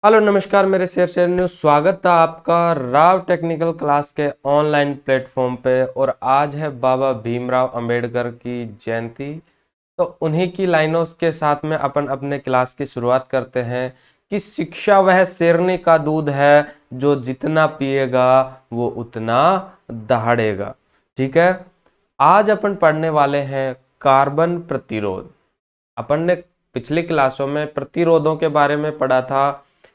Hello नमस्कार मेरे share news स्वागत था आपका राव टेक्निकल क्लास के ऑनलाइन प्लेटफॉर्म पे। और आज है बाबा भीमराव अंबेडकर की जयंती। तो उन्हीं की लाइनों के साथ में अपन अपने क्लास की शुरुआत करते हैं कि शिक्षा वह शेरनी का दूध है जो जितना पिएगा वो उतना दहाड़ेगा। ठीक है, आज अपन पढ़ने वाले हैं कार्बन प्रतिरोध। अपन ने पिछली क्लासों में प्रतिरोधों के बारे में पढ़ा था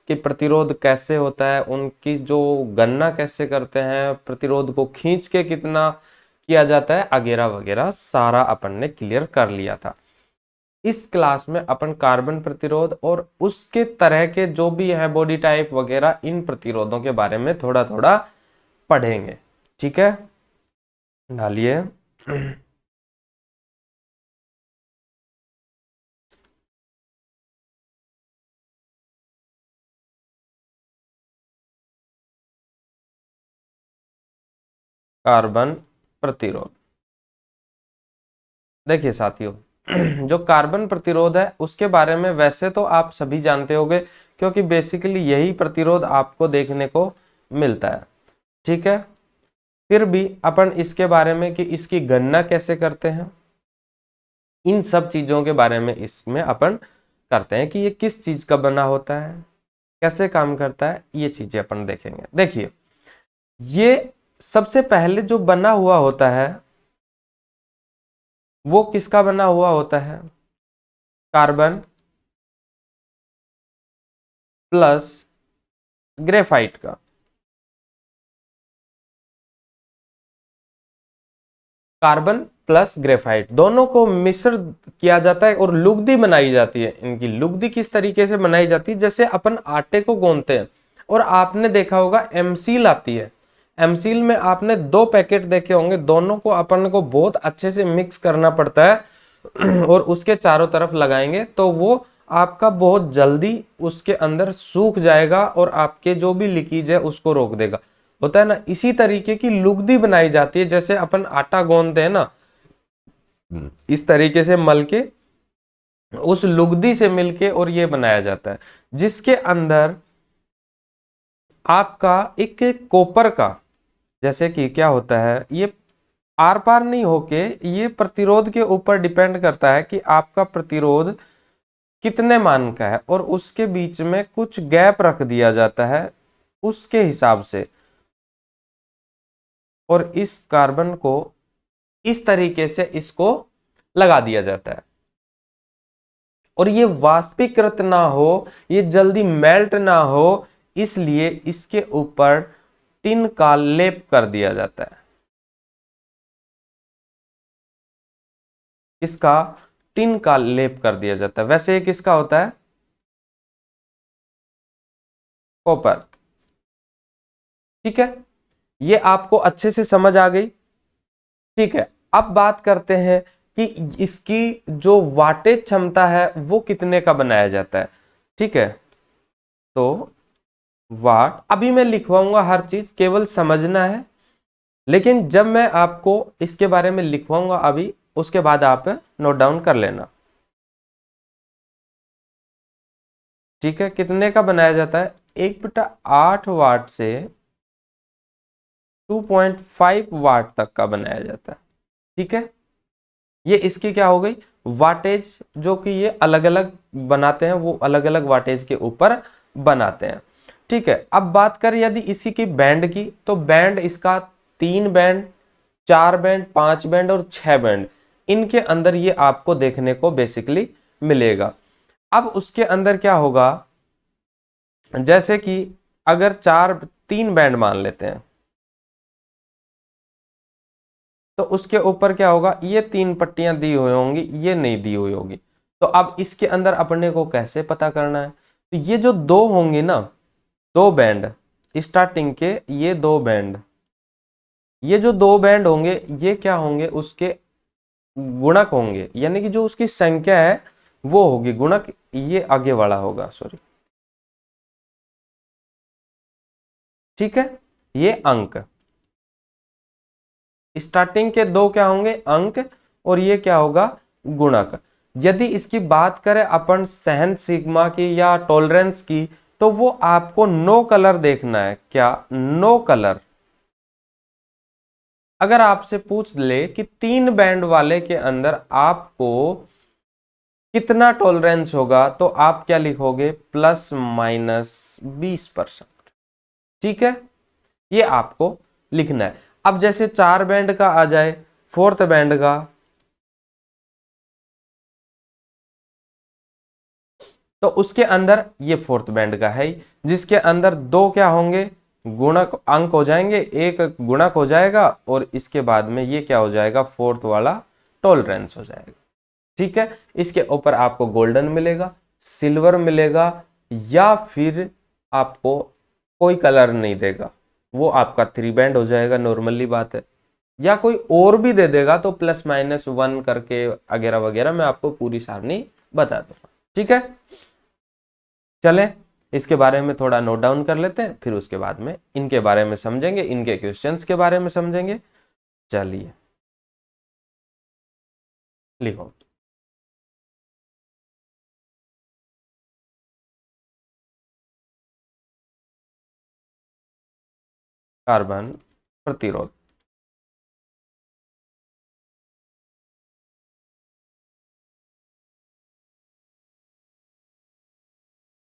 कि प्रतिरोध कैसे होता है, उनकी जो गणना कैसे करते हैं, प्रतिरोध को खींच के कितना किया जाता है, वगैरह वगैरह सारा अपन ने क्लियर कर लिया था। इस क्लास में अपन कार्बन प्रतिरोध और उसके तरह के जो भी है बॉडी टाइप वगैरह इन प्रतिरोधों के बारे में थोड़ा थोड़ा पढ़ेंगे। ठीक है, डालिए। कार्बन प्रतिरोध देखिए साथियों, जो कार्बन प्रतिरोध है उसके बारे में वैसे तो आप सभी जानते होंगे, क्योंकि बेसिकली यही प्रतिरोध आपको देखने को मिलता है। ठीक है, फिर भी अपन इसके बारे में कि इसकी गणना कैसे करते हैं, इन सब चीजों के बारे में इसमें अपन करते हैं कि ये किस चीज का बना होता है, कैसे काम करता है, ये चीजें अपन देखेंगे। देखिए, ये सबसे पहले जो बना हुआ होता है वो किसका बना हुआ होता है? कार्बन प्लस ग्रेफाइट का। कार्बन प्लस ग्रेफाइट दोनों को मिश्र किया जाता है और लुगदी बनाई जाती है। इनकी लुगदी किस तरीके से बनाई जाती है? जैसे अपन आटे को गूंथते हैं और आपने देखा होगा एमसील आती है। एमसील में आपने 2 पैकेट देखे होंगे, दोनों को अपन को बहुत अच्छे से मिक्स करना पड़ता है और उसके चारों तरफ लगाएंगे तो वो आपका बहुत जल्दी उसके अंदर सूख जाएगा और आपके जो भी लीकेज है उसको रोक देगा। होता है ना, इसी तरीके की लुगदी बनाई जाती है। जैसे अपन आटा गूंथते हैं ना, इस तरीके से मल के उस लुगदी से मिलके और ये बनाया जाता है, जिसके अंदर आपका एक कॉपर का, जैसे कि क्या होता है, ये आर पार नहीं होके ये प्रतिरोध के ऊपर डिपेंड करता है कि आपका प्रतिरोध कितने मान का है और उसके बीच में कुछ गैप रख दिया जाता है उसके हिसाब से। और इस कार्बन को इस तरीके से इसको लगा दिया जाता है और ये वाष्पीकृत ना हो, ये जल्दी मेल्ट ना हो, इसलिए इसके ऊपर टिन का लेप कर दिया जाता है। इसका टिन का लेप कर दिया जाता है। वैसे ये किसका होता है? कॉपर। ठीक है, ये आपको अच्छे से समझ आ गई। ठीक है, अब बात करते हैं कि इसकी जो वाटेज क्षमता है वो कितने का बनाया जाता है। ठीक है, तो वाट अभी मैं लिखवाऊंगा, हर चीज केवल समझना है, लेकिन जब मैं आपको इसके बारे में लिखवाऊंगा अभी, उसके बाद आप नोट डाउन कर लेना। ठीक है, कितने का बनाया जाता है? 1/8 वाट से 2.5 वाट तक का बनाया जाता है। ठीक है, ये इसकी क्या हो गई वाटेज, जो कि ये अलग अलग बनाते हैं, वो अलग अलग वाटेज के ऊपर बनाते हैं। ठीक है, अब बात करें यदि इसी की बैंड की, तो बैंड इसका 3 बैंड, 4 बैंड, 5 बैंड और 6 बैंड, इनके अंदर ये आपको देखने को बेसिकली मिलेगा। अब उसके अंदर क्या होगा, जैसे कि अगर 3 बैंड मान लेते हैं तो उसके ऊपर क्या होगा, ये 3 पट्टियां दी हुई होंगी, ये नहीं दी हुई होगी। तो अब इसके अंदर अपने को कैसे पता करना है? तो ये जो 2 होंगे ना, 2 बैंड स्टार्टिंग के, ये 2 बैंड, ये जो 2 बैंड होंगे ये क्या होंगे, उसके गुणक होंगे, यानी कि जो उसकी संख्या है वो होगी गुणक, ये आगे वाला होगा, सॉरी। ठीक है, ये अंक, स्टार्टिंग के 2 क्या होंगे, अंक, और ये क्या होगा, गुणक। यदि इसकी बात करें अपन सहन सिग्मा की या टॉलरेंस की, तो वो आपको नो कलर देखना है। क्या? No colour. अगर आपसे पूछ ले कि 3 बैंड वाले के अंदर आपको कितना टॉलरेंस होगा, तो आप क्या लिखोगे? ±20%। ठीक है, ये आपको लिखना है। अब जैसे 4 बैंड का आ जाए, फोर्थ बैंड का, तो उसके अंदर ये फोर्थ बैंड का है ही, जिसके अंदर 2 क्या होंगे? गुणक अंक हो जाएंगे, एक गुणक हो जाएगा और इसके बाद में ये क्या हो जाएगा? फोर्थ वाला टॉलरेंस हो जाएगा। ठीक है, इसके ऊपर आपको गोल्डन मिलेगा, सिल्वर मिलेगा, या फिर आपको कोई कलर नहीं देगा, वो आपका 3 बैंड हो जाएगा, नॉर्मली बात है। या कोई और भी दे देगा तो +-1 करके वगैरह वगैरह, मैं आपको पूरी सारणी बता दूंगा। ठीक है, चले इसके बारे में थोड़ा नोट डाउन कर लेते हैं, फिर उसके बाद में इनके बारे में समझेंगे, इनके क्वेश्चंस के बारे में समझेंगे। चलिए लिखो। कार्बन प्रतिरोध।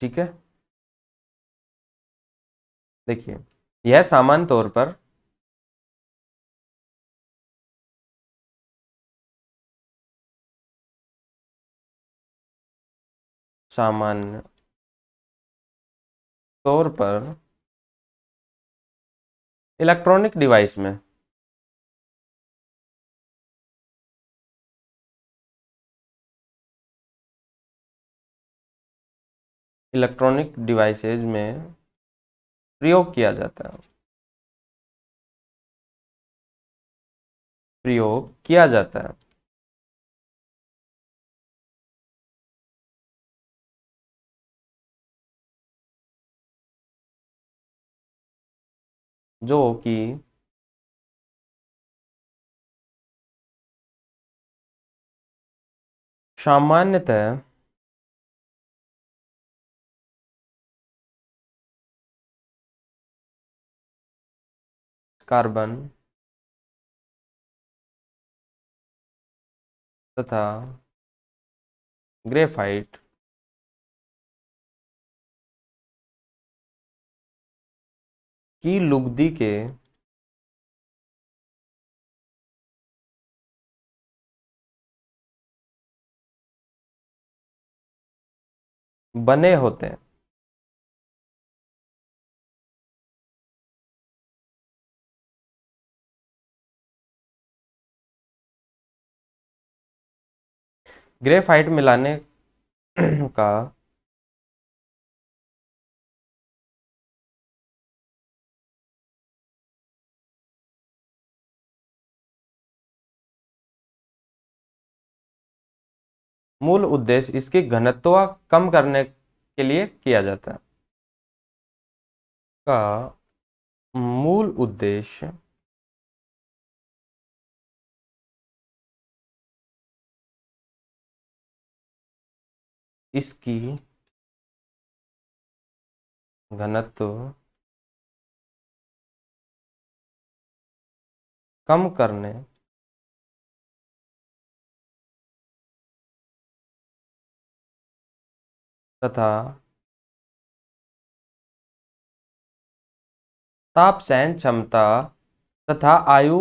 ठीक है, देखिए यह सामान्य तौर पर सामान्य तौर पर इलेक्ट्रॉनिक डिवाइस में इलेक्ट्रॉनिक डिवाइसेज में प्रयोग किया जाता है, प्रयोग किया जाता है। जो कि सामान्यतः कार्बन तथा ग्रेफाइट की लुगदी के बने होते हैं। ग्रेफाइट मिलाने का मूल उद्देश्य इसकी घनत्व कम करने के लिए किया जाता है। का मूल उद्देश्य इसकी घनत्व कम करने तथा ताप सहन क्षमता तथा आयु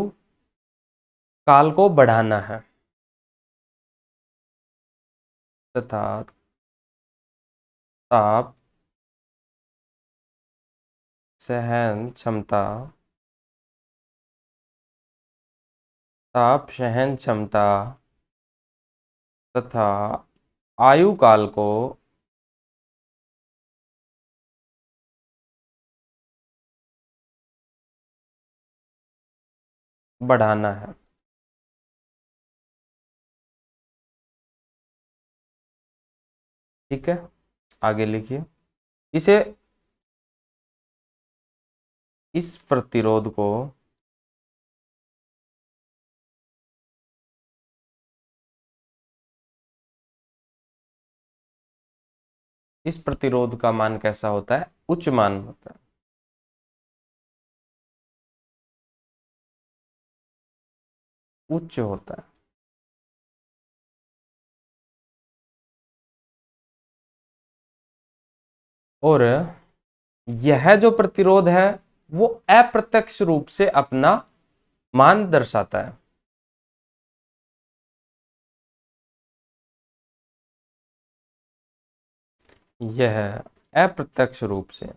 काल को बढ़ाना है, तथा ताप सहन क्षमता, ताप सहन क्षमता तथा आयु काल को बढ़ाना है। ठीक है, आगे लिखिए। इसे इस प्रतिरोध को इस प्रतिरोध का मान कैसा होता है? उच्च मान होता है। उच्च होता है। और यह जो प्रतिरोध है वो अप्रत्यक्ष रूप से अपना मान दर्शाता है। यह अप्रत्यक्ष रूप से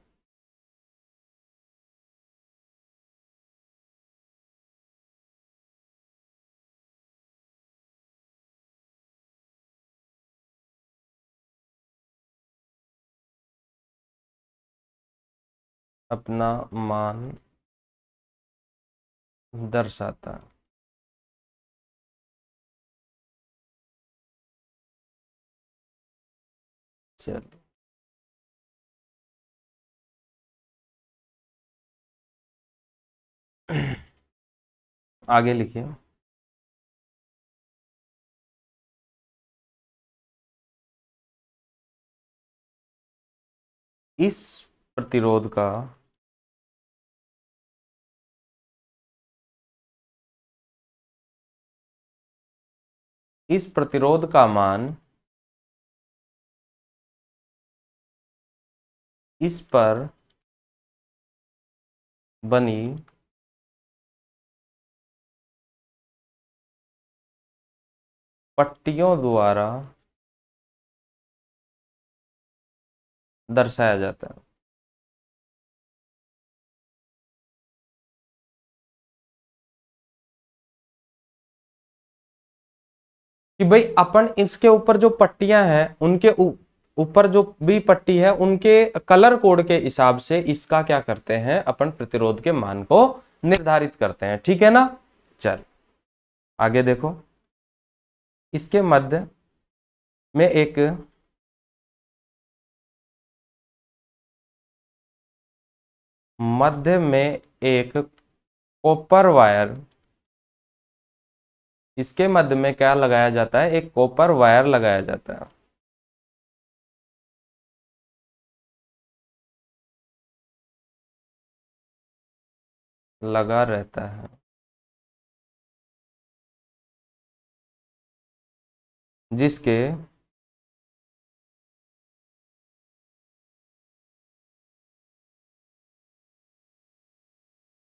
अपना मान दर्शाता है। चलिए आगे लिखिए। इस प्रतिरोध का इस प्रतिरोध का मान इस पर बनी पट्टियों द्वारा दर्शाया जाता है। कि भाई अपन इसके ऊपर जो पट्टियां हैं उनके ऊपर जो भी पट्टी है उनके कलर कोड के हिसाब से इसका क्या करते हैं, अपन प्रतिरोध के मान को निर्धारित करते हैं। ठीक है ना? चल आगे देखो। इसके मध्य में एक कॉपर वायर, इसके मध्य में क्या लगाया जाता है? एक कॉपर वायर लगाया जाता है। लगा रहता है। जिसके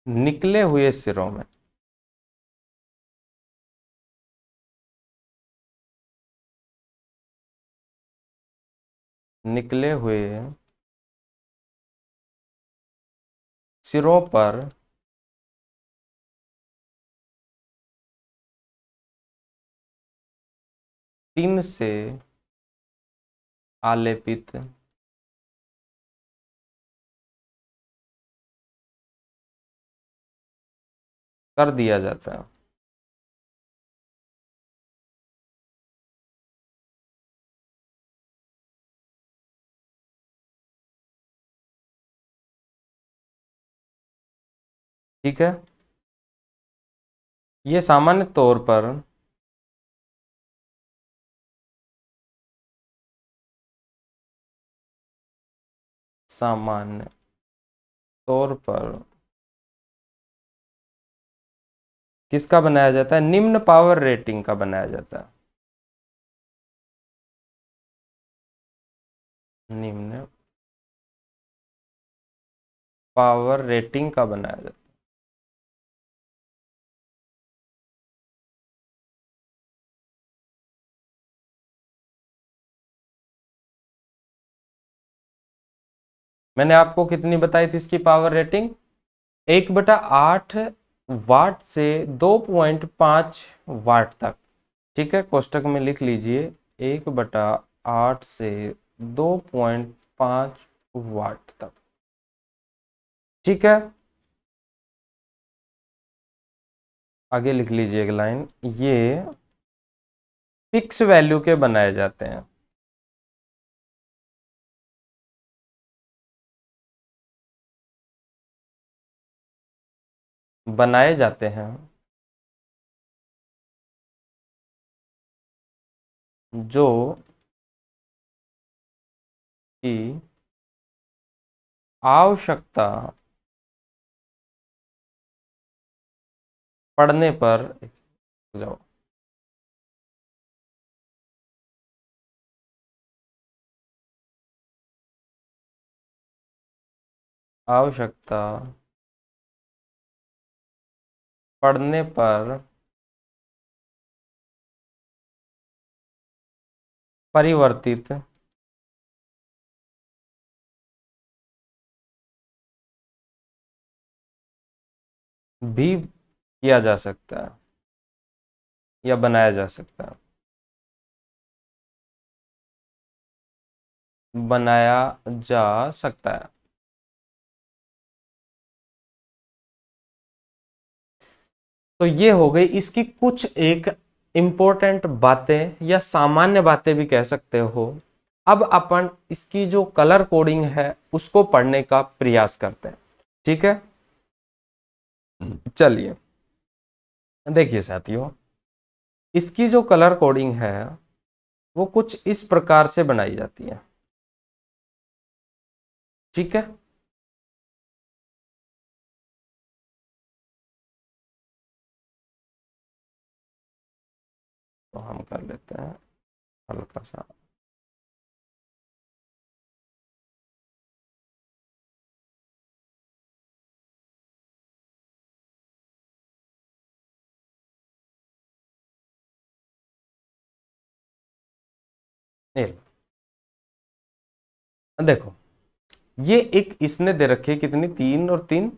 निकले हुए सिरों में निकले हुए सिरों पर टिन से आलेपित कर दिया जाता है। ठीक है। ये सामान्य तौर पर किसका बनाया जाता है? निम्न पावर रेटिंग का बनाया जाता है। निम्न पावर रेटिंग का बनाया जाता है। मैंने आपको कितनी बताई थी इसकी पावर रेटिंग? 1/8 वाट से 2.5 वाट तक। ठीक है, कोष्टक में लिख लीजिए 1/8 से 2.5 वाट तक। ठीक है, आगे लिख लीजिए एक लाइन। ये फिक्स वैल्यू के बनाए जाते हैं। बनाए जाते हैं जो की आवश्यकता पड़ने पर, जाओ, आवश्यकता पड़ने पर परिवर्तित भी किया जा सकता है या बनाया जा सकता है, बनाया जा सकता है। तो ये हो गई इसकी कुछ एक इम्पोर्टेंट बातें या सामान्य बातें भी कह सकते हो। अब अपन इसकी जो कलर कोडिंग है उसको पढ़ने का प्रयास करते हैं। ठीक है, चलिए देखिए साथियों, इसकी जो कलर कोडिंग है वो कुछ इस प्रकार से बनाई जाती है। ठीक है, तो हम कर लेते हैं हल्का सा। ये लो। देखो, ये एक इसने दे रखी है कितनी, 3 और 3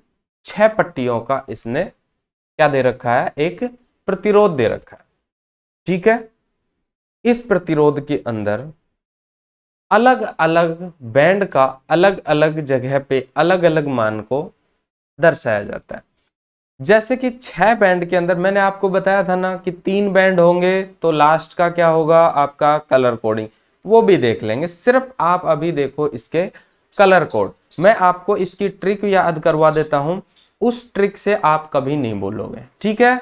6 पट्टियों का इसने क्या दे रखा है, एक प्रतिरोध दे रखा है। ठीक है, इस प्रतिरोध के अंदर अलग अलग बैंड का अलग अलग जगह पे अलग अलग मान को दर्शाया जाता है। जैसे कि 6 बैंड के अंदर मैंने आपको बताया था ना कि 3 बैंड होंगे तो लास्ट का क्या होगा आपका कलर कोडिंग, वो भी देख लेंगे। सिर्फ आप अभी देखो इसके कलर कोड, मैं आपको इसकी ट्रिक याद करवा देता हूं, उस ट्रिक से आप कभी नहीं बोलोगे। ठीक है,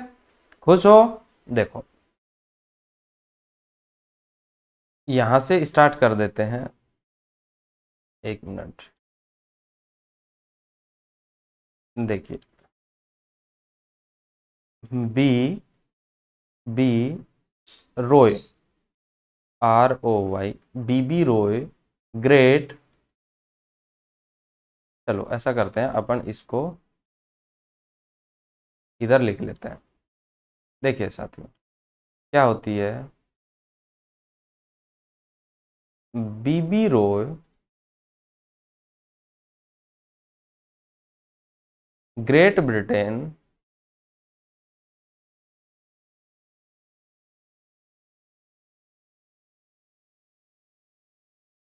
खुश हो? देखो, यहां से स्टार्ट कर देते हैं। एक मिनट, देखिए, बी बी रोय, ROY, बीबी रॉय ग्रेट। चलो ऐसा करते हैं, अपन इसको इधर लिख लेते हैं। देखिए साथियों, क्या होती है, BB Roy Great Britain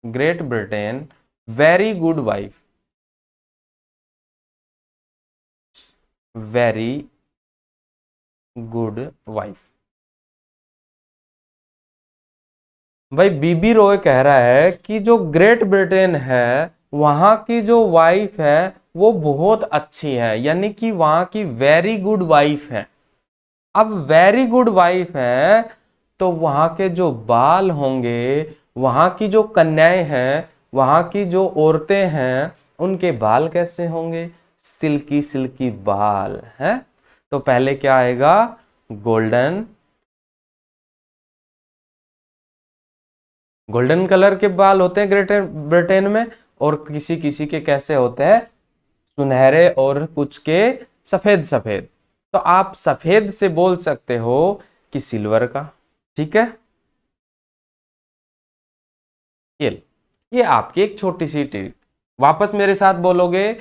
Great Britain very good wife, very good wife. भाई बीबी रॉय कह रहा है कि जो ग्रेट ब्रिटेन है वहां की जो वाइफ है वो बहुत अच्छी है, यानी कि वहां की वेरी गुड वाइफ है। अब वेरी गुड वाइफ है तो वहां के जो बाल होंगे, वहां की जो कन्याएं हैं, वहां की जो औरतें हैं, उनके बाल कैसे होंगे, सिल्की सिल्की बाल है। तो पहले क्या आएगा, गोल्डन, गोल्डन कलर के बाल होते हैं ग्रेट ब्रिटेन में, और किसी किसी के कैसे होते हैं, सुनहरे, और कुछ के सफेद सफेद। तो आप सफेद से बोल सकते हो कि सिल्वर का। ठीक है, ये ये आपकी एक छोटी सी ट्रिक। वापस मेरे साथ बोलोगे,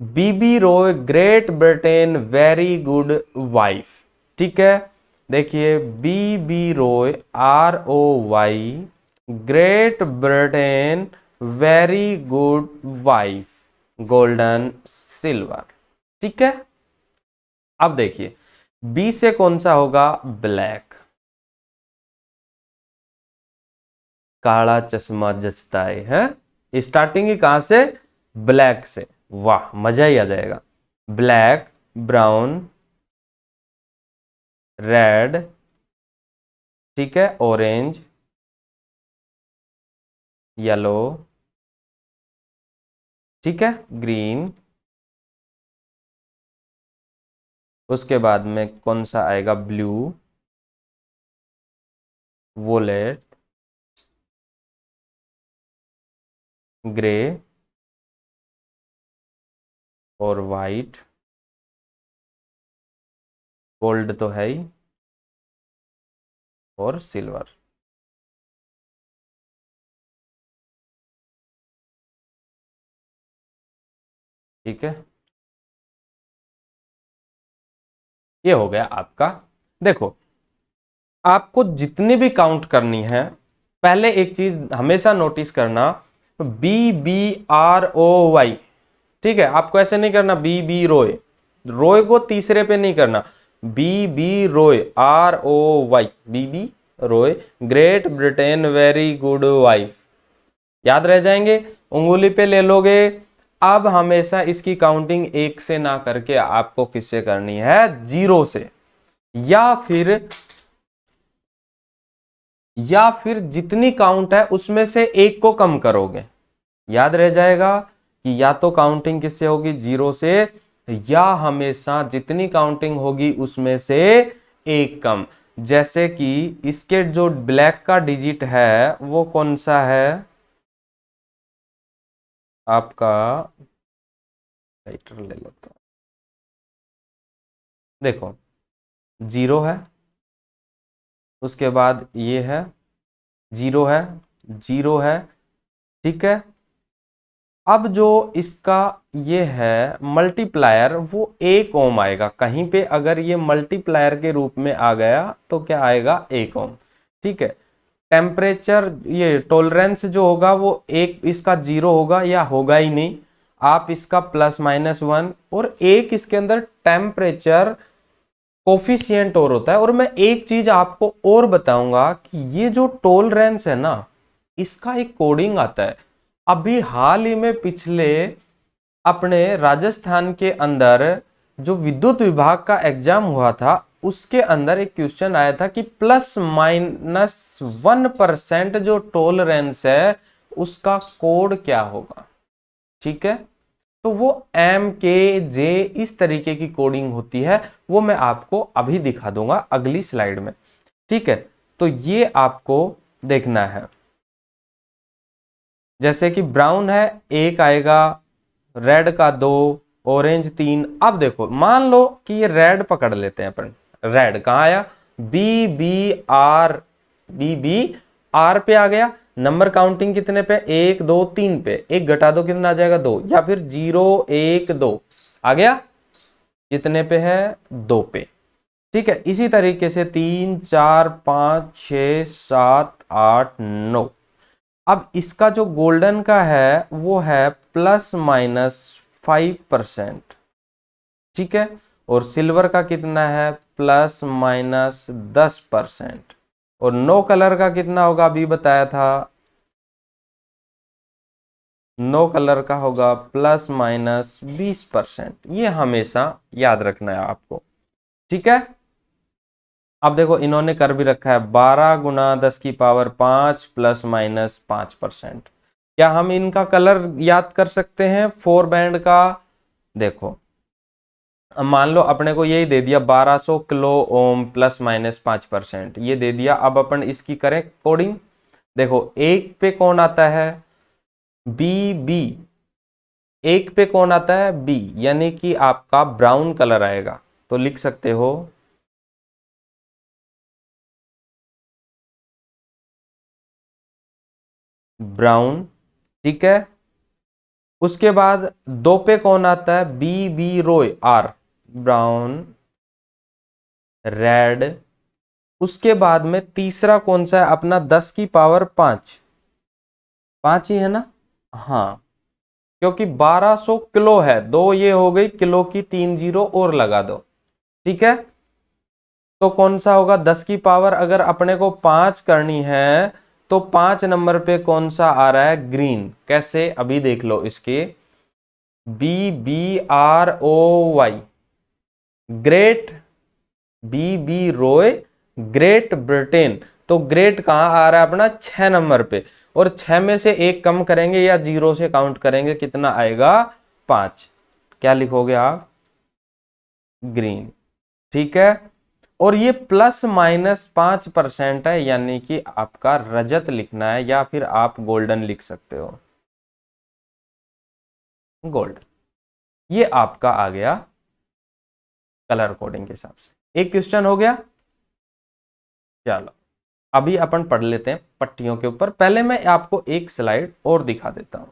BB Roy Great Britain very good wife. ठीक है, देखिए, BB Roy ROY Great Britain very good wife, golden silver. ठीक है, अब देखिए बी से कौन सा होगा, ब्लैक, काला चश्मा जचता है। स्टार्टिंग ही कहां से, ब्लैक से। वाह, मजा ही आ जाएगा। ब्लैक, ब्राउन, रेड, ठीक है, ऑरेंज, येलो, ठीक है, ग्रीन। उसके बाद में कौन सा आएगा, ब्लू, वोलेट, ग्रे और वाइट, गोल्ड तो है ही, और सिल्वर। ठीक है, ये हो गया आपका। देखो, आपको जितनी भी काउंट करनी है, पहले एक चीज हमेशा नोटिस करना, BBROY। ठीक है, आपको ऐसे नहीं करना BB रोय, रोय को तीसरे पे नहीं करना, BB Roy, ROY, BB Roy, Great Britain very good wife. याद रह जाएंगे, उंगली पे ले लोगे। अब हमेशा इसकी काउंटिंग 1 से ना करके आपको किससे करनी है, 0 से, या फिर जितनी काउंट है उसमें से 1 को कम करोगे। याद रह जाएगा कि या तो काउंटिंग किससे होगी, 0 से, या हमेशा जितनी काउंटिंग होगी उसमें से 1 कम। जैसे कि इसके जो ब्लैक का डिजिट है वो कौन सा है आपका, राइटर ले लेता हूं। देखो, 0 है, उसके बाद ये है, 0 है, 0 है। ठीक है, अब जो इसका ये है मल्टीप्लायर, वो 1 ओम आएगा। कहीं पे अगर ये मल्टीप्लायर के रूप में आ गया तो क्या आएगा, 1 ओम। ठीक है, टेम्परेचर, ये टॉलरेंस जो होगा वो एक, इसका 0 होगा या होगा ही नहीं, आप इसका +-1, और एक इसके अंदर टेम्परेचर कोफिशिएंट और होता है। और मैं एक चीज आपको और बताऊंगा कि ये जो टॉलरेंस है ना, इसका एक कोडिंग आता है। अभी हाल ही में पिछले अपने राजस्थान के अंदर जो विद्युत विभाग का एग्जाम हुआ था, उसके अंदर एक क्वेश्चन आया था कि +-1% जो टॉलरेंस है उसका कोड क्या होगा। ठीक है, तो वो MKJ इस तरीके की कोडिंग होती है, वो मैं आपको अभी दिखा दूंगा अगली स्लाइड में। ठीक है, तो ये आपको देखना है। जैसे कि ब्राउन है, 1 आएगा, रेड का 2, ऑरेंज 3। अब देखो, मान लो कि ये रेड पकड़ लेते हैं अपन, रेड कहाँ आया, BBR पे आ गया। नंबर काउंटिंग कितने पे, 1 2 3 पे, 1 घटा दो कितना आ जाएगा, 2, या फिर 0 1 2 आ गया, कितने पे है, 2 पे। ठीक है, इसी तरीके से 3 4 5 6 7 8 9। अब इसका जो गोल्डन का है वो है +-5%। ठीक है, और सिल्वर का कितना है, +-10%। और नो कलर का कितना होगा, अभी बताया था, नो कलर का होगा +-20%। ये हमेशा याद रखना है आपको। ठीक है, अब देखो इन्होंने कर भी रखा है 12 × 10⁵ +-5%। क्या हम इनका कलर याद कर सकते हैं 4 बैंड का। देखो, अब मान लो अपने को यही दे दिया 1200 किलो ओम +-5%, ये दे दिया। अब अपन इसकी करें कोडिंग। देखो, 1 पे कौन आता है, BB, 1 पे कौन आता है, B, यानी कि आपका ब्राउन कलर आएगा। तो लिख सकते हो ब्राउन। ठीक है, उसके बाद 2 पे कौन आता है, BB रोय, R, ब्राउन, रेड। उसके बाद में तीसरा कौन सा है अपना, 10⁵ 5 ही है ना, हाँ, क्योंकि 1200 किलो है, 2 ये हो गई किलो की, 3 जीरो और लगा दो। ठीक है, तो कौन सा होगा, 10⁻, अगर अपने को 5 करनी है तो 5 नंबर पे कौन सा आ रहा है, ग्रीन। कैसे, अभी देख लो इसके, BBROY, great, BB Roy, Great Britain. तो ग्रेट कहाँ आ रहा है अपना 6 नंबर पे, और 6 में से एक कम करेंगे या जीरो से काउंट करेंगे, कितना आएगा 5। क्या लिखोगे आप? ग्रीन। ठीक है, और ये ±5% है, यानी कि आपका रजत लिखना है, या फिर आप गोल्डन लिख सकते हो, गोल्ड। ये आपका आ गया कलर कोडिंग के हिसाब से। एक क्वेश्चन हो गया। चलो अभी अपन पढ़ लेते हैं पट्टियों के ऊपर। पहले मैं आपको एक स्लाइड और दिखा देता हूं।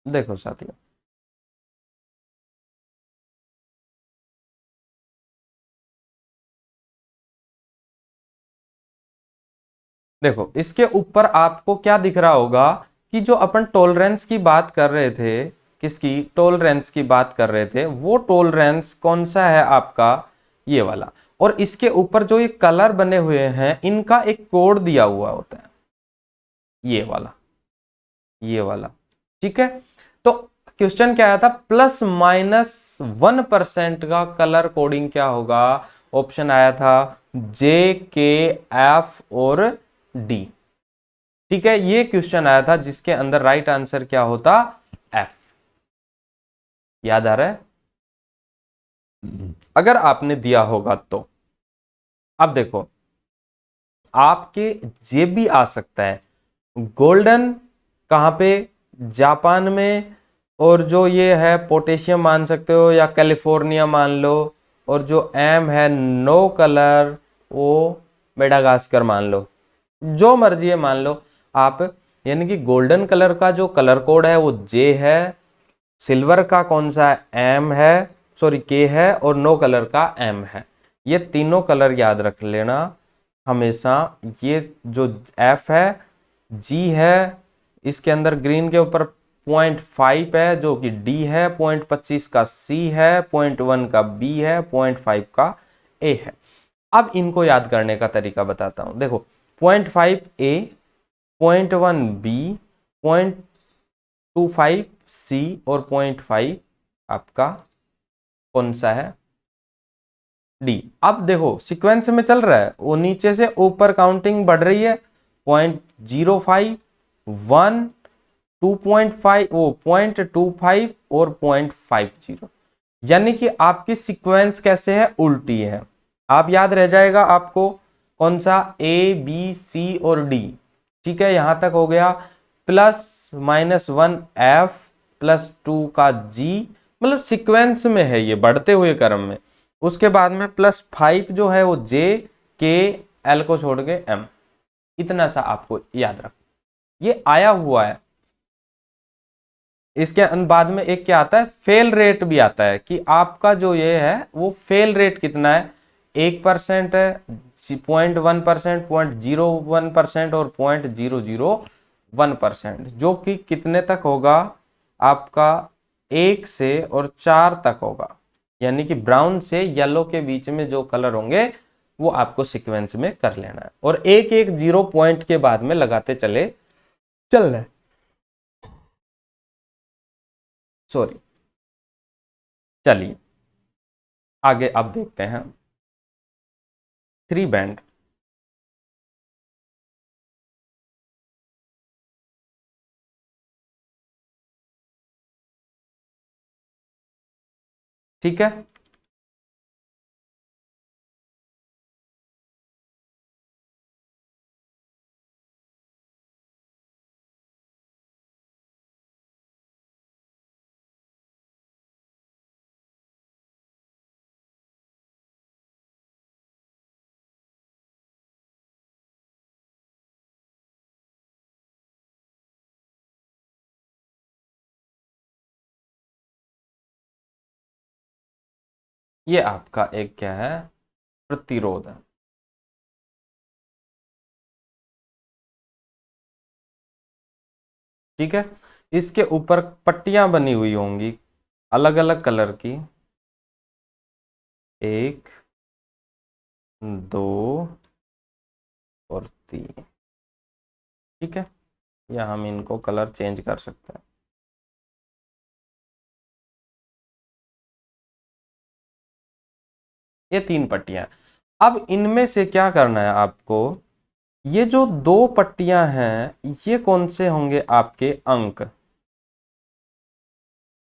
देखो साथियों, देखो इसके ऊपर आपको क्या दिख रहा होगा कि जो अपन टॉलरेंस की बात कर रहे थे, किसकी टॉलरेंस की बात कर रहे थे, वो टॉलरेंस कौन सा है आपका? ये वाला। और इसके ऊपर जो ये कलर बने हुए हैं, इनका एक कोड दिया हुआ होता है, ये वाला, ये वाला। ठीक है, तो क्वेश्चन क्या आया था? ±1% का कलर कोडिंग क्या होगा? ऑप्शन आया था जे, के, एफ और डी। ठीक है, ये क्वेश्चन आया था जिसके अंदर राइट आंसर क्या होता? एफ। याद आ रहा है? अगर आपने दिया होगा तो। अब देखो, आपके जे भी आ सकता है। गोल्डन कहां पे? जापान में। और जो ये है पोटेशियम मान सकते हो, या कैलिफोर्निया मान लो। और जो एम है नो कलर, वो मेडागास्कर मान लो, जो मर्जी है मान लो आप। यानी कि गोल्डन कलर का जो कलर कोड है वो जे है, सिल्वर का कौन सा है? एम है, सॉरी के है, और नो कलर का एम है। ये तीनों कलर याद रख लेना हमेशा। ये जो एफ है, जी है, इसके अंदर ग्रीन के ऊपर 0.5 है जो कि डी है, 0.25 का सी है, 0.1 का बी है, 0.5 का ए है। अब इनको याद करने का तरीका बताता हूं। देखो 0.5 ए, 0.1 बी, 0.25 सी, और 0.5 आपका कौन सा है? डी। अब देखो सीक्वेंस में चल रहा है, वो नीचे से ऊपर काउंटिंग बढ़ रही है। 0.05, 1, 2.5, वो 0.25 और 0.50। यानी कि आपकी सीक्वेंस कैसे है? उल्टी है। आप याद रह जाएगा आपको कौन सा? ए, बी, सी और डी। ठीक है, यहां तक हो गया। +-1 एफ, +2 का जी, मतलब सीक्वेंस में है ये, बढ़ते हुए क्रम में। उसके बाद में +5 जो है वो जे, के, एल को छोड़ के एम। इतना सा आपको याद रख, ये आया हुआ है। इसके बाद में एक क्या आता है? फेल रेट भी आता है, कि आपका जो ये है वो फेल रेट कितना है? 1% है, 0.1%, 0.01% और 0.001%, जो कि कितने तक होगा आपका? 1 से और 4 तक होगा। यानी कि ब्राउन से येलो के बीच में जो कलर होंगे वो आपको सीक्वेंस में कर लेना है, और एक एक 0 पॉइंट के बाद में लगाते चले चलना है। सॉरी, चलिए आगे अब देखते हैं 3 बैंड। ठीक है, ये आपका एक क्या है? प्रतिरोध है। ठीक है, इसके ऊपर पट्टियां बनी हुई होंगी अलग अलग कलर की। 1, 2, और 3। ठीक है, या हम इनको कलर चेंज कर सकते हैं। ये 3 पट्टियां हैं। अब इनमें से क्या करना है आपको, ये जो 2 पट्टियां हैं ये कौन से होंगे आपके अंक।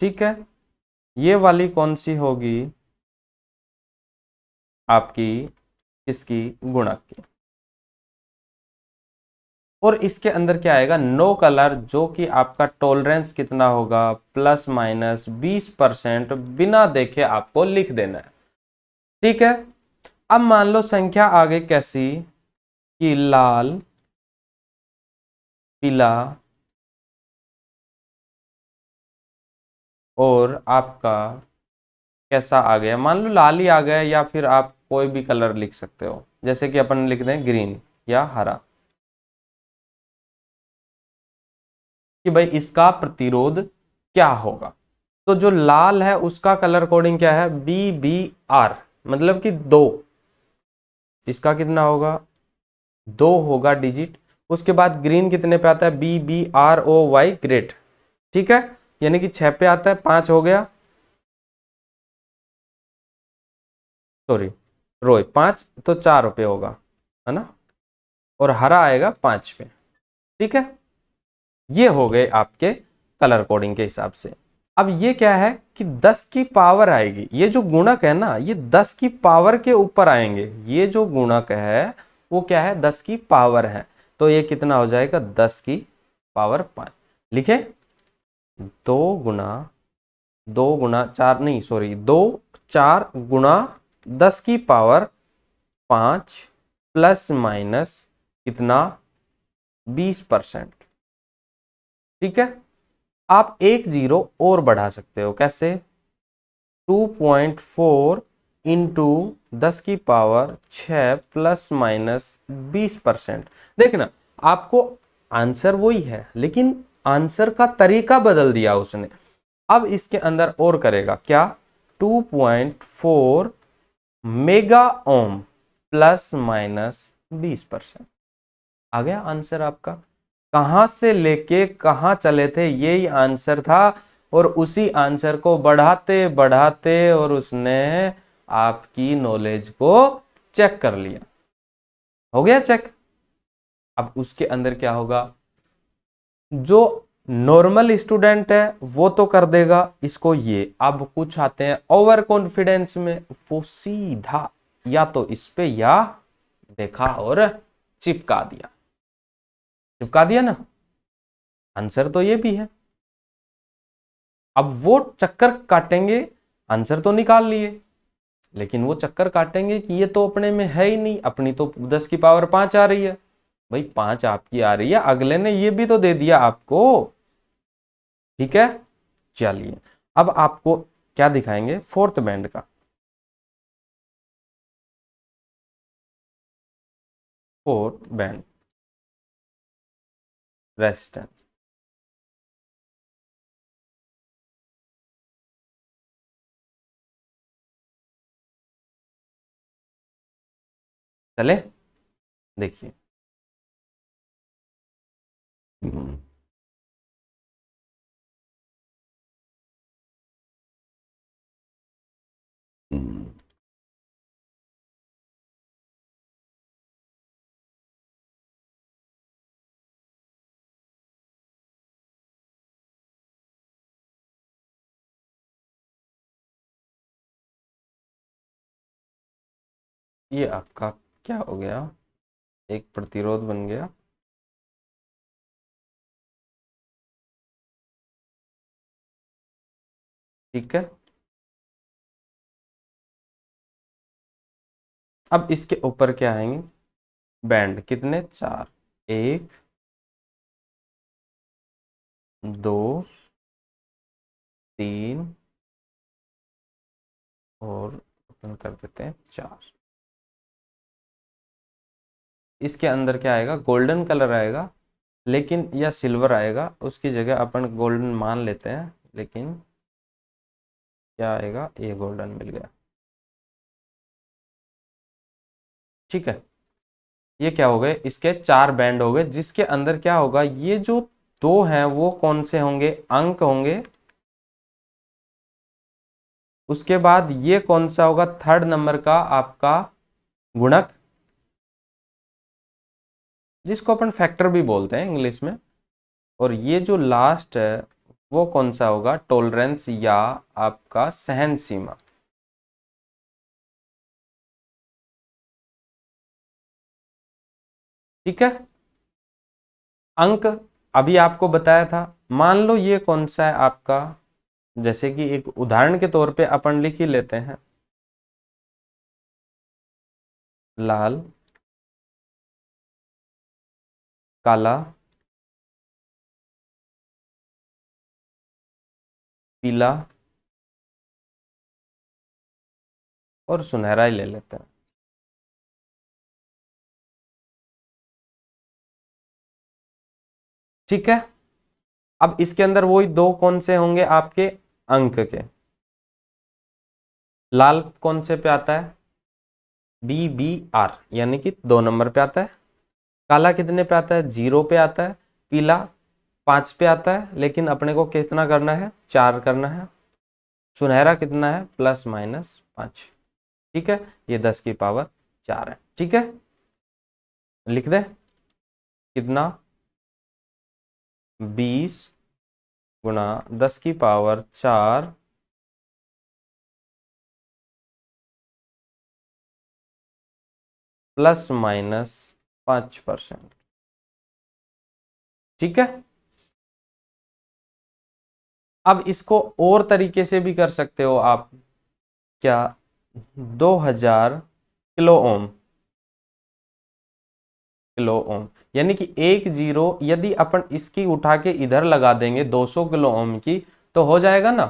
ठीक है, ये वाली कौन सी होगी आपकी, इसकी गुणक की। और इसके अंदर क्या आएगा, नो कलर, जो कि आपका टॉलरेंस कितना होगा, ±20%, बिना देखे आपको लिख देना है। ठीक है, अब मान लो संख्या आ गई कैसी, कि लाल, पीला और आपका कैसा आ गया, मान लो लाल ही आ गया, या फिर आप कोई भी कलर लिख सकते हो, जैसे कि अपन लिख दें ग्रीन या हरा, कि भाई इसका प्रतिरोध क्या होगा। तो जो लाल है उसका कलर कोडिंग क्या है, BBR, मतलब कि 2। इसका कितना होगा, 2 होगा डिजिट। उसके बाद ग्रीन कितने पे आता है, BBROY, ग्रेट। ठीक है, यानी कि 6 पे आता है, 5 हो गया, सॉरी रोय 5, तो 4 रुपये होगा, है ना, और हरा आएगा 5 पे। ठीक है, ये हो गए आपके कलर कोडिंग के हिसाब से। अब ये क्या है कि 10 की पावर आएगी, ये जो गुणक है ना ये 10 की पावर के ऊपर आएंगे, ये जो गुणक है वो क्या है, 10 की पावर है। तो ये कितना हो जाएगा, 10 की पावर 5 लिखे, 2 गुना 4 नहीं, सॉरी 2 4 गुना 10 की पावर 5 प्लस माइनस कितना, 20%। ठीक है, आप एक जीरो और बढ़ा सकते हो, कैसे, 2.4 इंटू 10 की पावर 6 प्लस माइनस 20%। देखना, आपको आंसर वही है, लेकिन आंसर का तरीका बदल दिया उसने। अब इसके अंदर और करेगा क्या, 2.4 मेगा ओम प्लस माइनस 20%। आ गया आंसर आपका, कहां से लेके कहां चले थे यही आंसर था, और उसी आंसर को बढ़ाते बढ़ाते और उसने आपकी नॉलेज को चेक कर लिया। हो गया चेक। अब उसके अंदर क्या होगा, जो नॉर्मल स्टूडेंट है वो तो कर देगा इसको ये। अब कुछ आते हैं ओवर कॉन्फिडेंस में, वो सीधा या तो इस पे या देखा और चिपका दिया, चिपका दिया ना, आंसर तो ये भी है। अब वो चक्कर काटेंगे, आंसर तो निकाल लिए, लेकिन वो चक्कर काटेंगे कि ये तो अपने में है ही नहीं, अपनी तो 10 की पावर 5 आ रही है। भाई 5 आपकी आ रही है, अगले ने ये भी तो दे दिया आपको। ठीक है, चलिए अब आपको क्या दिखाएंगे, फोर्थ बैंड का, फोर्थ बैंड रेजिस्टेंस। चले देखिए, ये आपका क्या हो गया, एक प्रतिरोध बन गया। ठीक है, अब इसके ऊपर क्या आएंगे, बैंड कितने, 4, 1 2 3 और अपन कर देते हैं 4। इसके अंदर क्या आएगा, गोल्डन कलर आएगा, लेकिन या सिल्वर आएगा, उसकी जगह अपन गोल्डन मान लेते हैं, लेकिन क्या आएगा, ये गोल्डन मिल गया। ठीक है, ये क्या हो गए, इसके 4 बैंड हो गए, जिसके अंदर क्या होगा, ये जो 2 हैं वो कौन से होंगे, अंक होंगे। उसके बाद ये कौन सा होगा, थर्ड नंबर का आपका गुणक, जिसको अपन फैक्टर भी बोलते हैं इंग्लिश में। और ये जो लास्ट है वो कौन सा होगा, टॉलरेंस या आपका सहन सीमा। ठीक है। अंक अभी आपको बताया था। मान लो ये कौन सा है आपका, जैसे कि एक उदाहरण के तौर पे अपन लिख ही लेते हैं, लाल, काला, पीला और सुनहरा ही ले लेते हैं। ठीक है। अब इसके अंदर वही 2 कौन से होंगे आपके अंक के, लाल कौन से पे आता है, BBR, यानी कि 2 नंबर पे आता है। काला कितने पे आता है, 0 पे आता है। पीला 5 पे आता है, लेकिन अपने को कितना करना है, 4 करना है। सुनहरा कितना है, ±5। ठीक है, ये 10 की पावर 4 है। ठीक है, लिख दे कितना, 20 गुणा 10 की पावर 4 ±5%। ठीक है। अब इसको और तरीके से भी कर सकते हो आप, क्या, 2000 किलो ओम, किलो ओम, यानी कि 10, यदि अपन इसकी उठा के इधर लगा देंगे 200 किलो ओम की, तो हो जाएगा ना।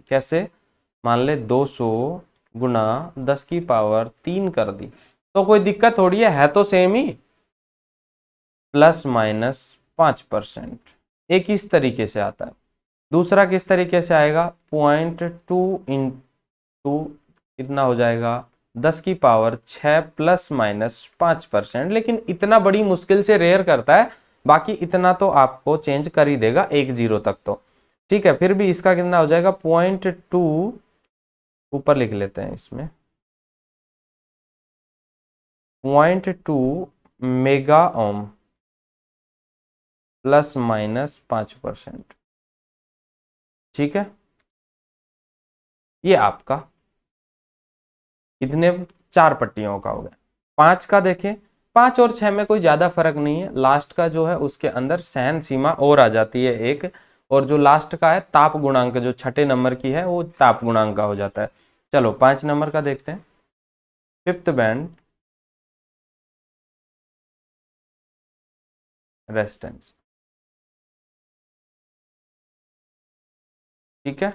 कैसे, मान ले 200 गुना 10 की पावर 3 कर दी, तो कोई दिक्कत थोड़ी है तो सेम ही, ±5%। एक इस तरीके से आता है। दूसरा किस तरीके से आएगा, 0.2 कितना हो जाएगा, 10 की पावर 6 ±5%। लेकिन इतना बड़ी मुश्किल से रेयर करता है, बाकी इतना तो आपको चेंज कर ही देगा 1 0 तक तो। ठीक है, फिर भी इसका कितना हो जाएगा, 0.2, ऊपर लिख लेते हैं इसमें, 0.2 मेगा ओम ±5%। ठीक है, ये आपका कितने, 4 पट्टियों का हो गया। 5 का देखें, 5 और 6 में कोई ज्यादा फर्क नहीं है, लास्ट का जो है उसके अंदर सहन सीमा और आ जाती है एक, और जो लास्ट का है ताप गुणांक, जो छठे नंबर की है वो ताप गुणांक का हो जाता है। चलो 5 नंबर का देखते हैं, फिफ्थ बैंड रेजिस्टेंस। ठीक है,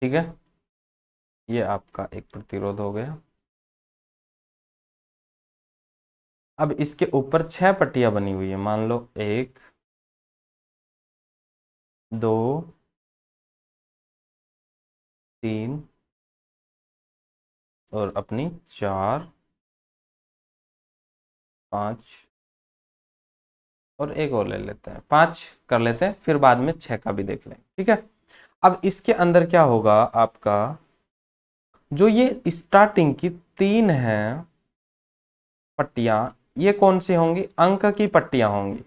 ठीक है, ये आपका एक प्रतिरोध हो गया। अब इसके ऊपर 6 पट्टियां बनी हुई है, मान लो 1 2 3 और अपनी 4 5, और एक और ले लेते हैं, 5 कर लेते हैं, फिर बाद में 6 का भी देख लें। ठीक है, अब इसके अंदर क्या होगा आपका, जो ये स्टार्टिंग की 3 है पट्टियां, ये कौन सी होंगी, अंक की पट्टियां होंगी।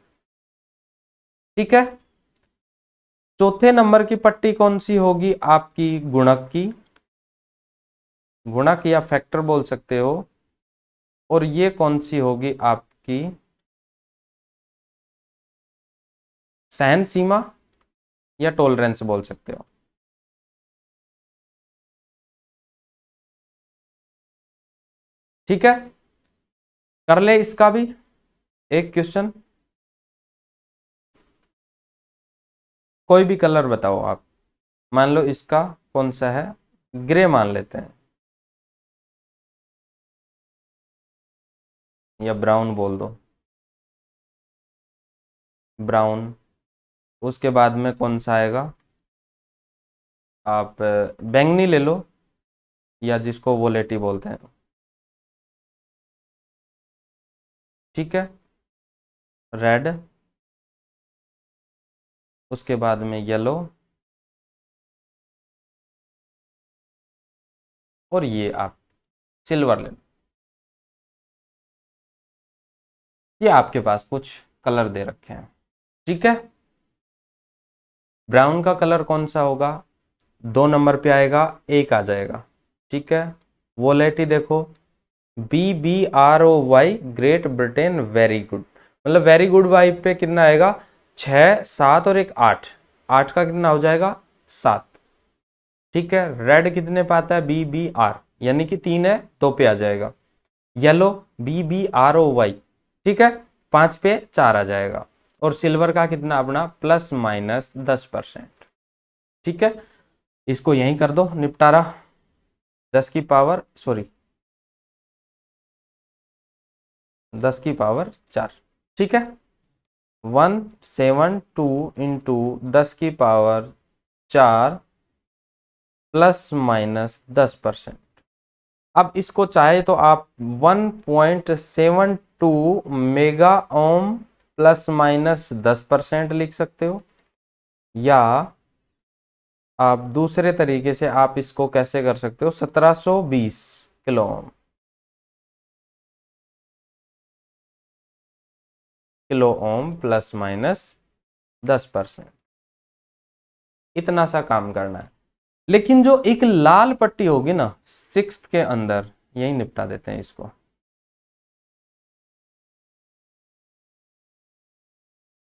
ठीक है, चौथे नंबर की पट्टी कौन सी होगी आपकी, गुणक की, गुणक या फैक्टर बोल सकते हो। और ये कौन सी होगी आपकी सहन सीमा या टॉलरेंस बोल सकते हो। ठीक है, कर ले इसका भी एक क्वेश्चन। कोई भी कलर बताओ आप, मान लो इसका कौन सा है, ग्रे मान लेते हैं, या ब्राउन बोल दो, ब्राउन। उसके बाद में कौन सा आएगा, आप बैंगनी ले लो, या जिसको वोलेटी बोलते हैं। ठीक है, रेड, उसके बाद में येलो, और ये आप सिल्वर ले लो। ये आपके पास कुछ कलर दे रखे हैं। ठीक है, ब्राउन का कलर कौन सा होगा, 2 नंबर पे आएगा, एक आ जाएगा। ठीक है, वोलेटी देखो, BBROY, great Britain very good, मतलब वेरी गुड वाई पे कितना आएगा, 6, 7 और एक 8, 8 का कितना हो जाएगा, 7। ठीक है, रेड कितने पे आता है, BBR, यानी कि 3 है, 2 पे आ जाएगा। येलो BBROY, ठीक है, 5 पे 4 आ जाएगा। और सिल्वर का कितना अपना, ±10%। ठीक है, इसको यहीं कर दो निपटारा, 10 की पावर 4। ठीक है, 172 इंटू 10 की पावर 4 ±10%। अब इसको चाहे तो आप 1.72 मेगा ओम ±10% लिख सकते हो, या आप दूसरे तरीके से आप इसको कैसे कर सकते हो, 1720 किलो ओम, ±10%। इतना सा काम करना है। लेकिन जो एक लाल पट्टी होगी ना 6th के अंदर, यही निपटा देते हैं इसको।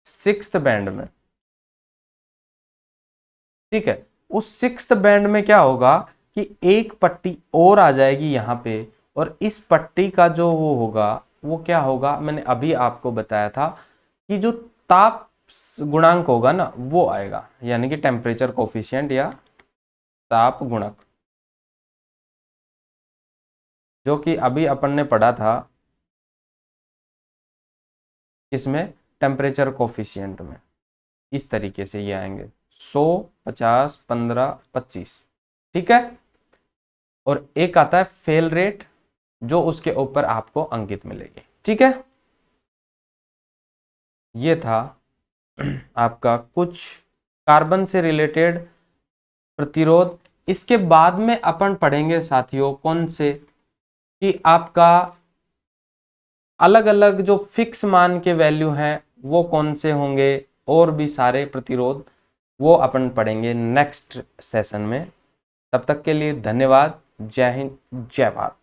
6th बैंड में, ठीक है, उस 6th बैंड में क्या होगा कि एक पट्टी और आ जाएगी यहाँ पे, और इस पट्टी का जो वो होगा, वो क्या होगा, मैंने अभी आपको बताया था कि जो ताप गुणांक होगा ना वो आएगा, यानी कि टेम्परेचर कोफिशिएंट या ताप गुणक, जो कि अभी अपन ने पढ़ा था इसमें टेम्परेचर कोफिशिएंट में। इस तरीके से ये आएंगे 100, 50, 15, 25। ठीक है, और एक आता है फेल रेट, जो उसके ऊपर आपको अंकित मिलेगी। ठीक है, ये था आपका कुछ कार्बन से रिलेटेड प्रतिरोध। इसके बाद में अपन पढ़ेंगे साथियों कौन से, कि आपका अलग अलग जो फिक्स मान के वैल्यू हैं वो कौन से होंगे, और भी सारे प्रतिरोध वो अपन पढ़ेंगे नेक्स्ट सेशन में। तब तक के लिए धन्यवाद। जय हिंद, जय भारत।